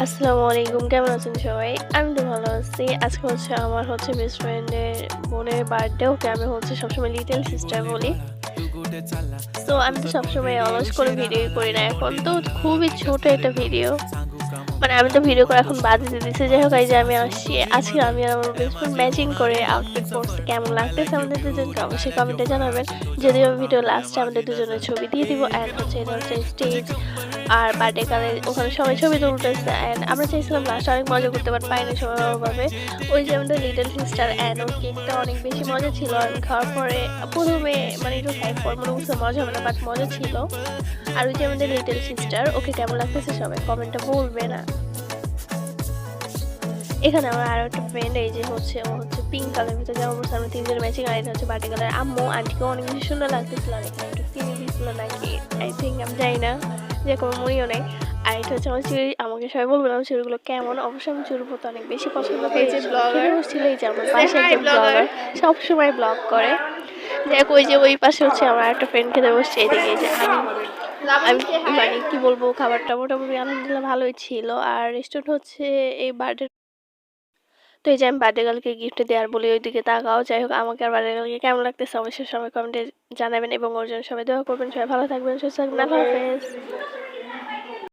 আসসালামু আলাইকুম। কেমন আছেন সবাই? আমি তো ভালো আছি। আজকে আমার বেস্ট ফ্রেন্ডের বোনের বার্থডে। ওকে আমি সবসময় লিটল সিস্টার বলি। সো আমি তো সবসময় অলস কোনো ভিডিওই করি না। এখন তো খুবই ছোট একটা ভিডিও। মানে আমি তো ভিডিও করে এখন বাদ দিয়ে দিছি। যাই হোক এই যে আমি আসছি। আজকে আমি আর আমার বেস্ট ফ্রেন্ড ম্যাচিং করে আউটফিট পরছি। কেমন লাগতেছে আমাদের দুজনকে অবশ্যই কমেন্টে জানাবেন। যদিও ভিডিও লাস্টে আমাদের দুজনের ছবি দিয়ে দিব। অ্যান্ড এটা হচ্ছে স্টেজ। আর বার্থডে কালে ওখানে সবাই ছবি তুলতেছে অ্যান্ড আমরা চাইছিলাম লাস্টে অনেক মজা করতে বাট পাইনি সবাই ওভাবে। ওই যে আমাদের লিটল সিস্টার অ্যান্ড ওর কেকটা অনেক বেশি মজা ছিল। আমি খাওয়ার পরে প্রথমে মানে একটু খাই পর মনে হচ্ছে মজা হবে না বাট মজা ছিল। আর ওই যে আমাদের লিটল সিস্টার ওকে কেমন লাগতেছে সবাই কমেন্টে বলবে না। এখানে আমার আরো একটা ফ্রেন্ড এই যে ও পিঙ্ক কালার ভিতরে জামা পড়ছে আমরা তিনজনের ম্যাচিং আর এটা হচ্ছে বার্থডে কালার। আম্মু আন্টিকে অনেক বেশি সুন্দর লাগতেছিল আর এখানে একটু চিনি দিছিল নাকি আই থিঙ্ক আমি জানি না যে কোনো মনেও নেই। আর এটা হচ্ছে আমার চুড়ি আমাকে সবাই বলবেন আমার চুড়িগুলো কেমন অবশ্যই আমি চুড়ি পরতে অনেক বেশি পছন্দ করি। এই যে ব্লগার ছিল এই যে আমার পাশে একজন ব্লগার সবসময় ব্লগ করে। দেখ ওই যে ওই পাশে আমার একটা ফ্রেন্ড খেতে বসছে এদিকে এই যে আমি মানে কি বলবো খাবারটা মোটামুটি আলহামদুলিল্লাহ ভালোই ছিল। আর রেস্টুরেন্ট এই বার্থডে তো এই যে আমি বার্থডে গার্লকে গিফট দেওয়ার বলি ওইদিকে তাকাও। যাই হোক আমাকে আর বার্থডে গার্লকে কেমন লাগতেছে অবশ্যই সবাই কমেন্টে জানাবেন এবং ওর জন্য সবাই দোয়া করবেন। সবাই ভালো থাকবেন সুস্থ থাকবেন। আল্লাহ হাফেজ।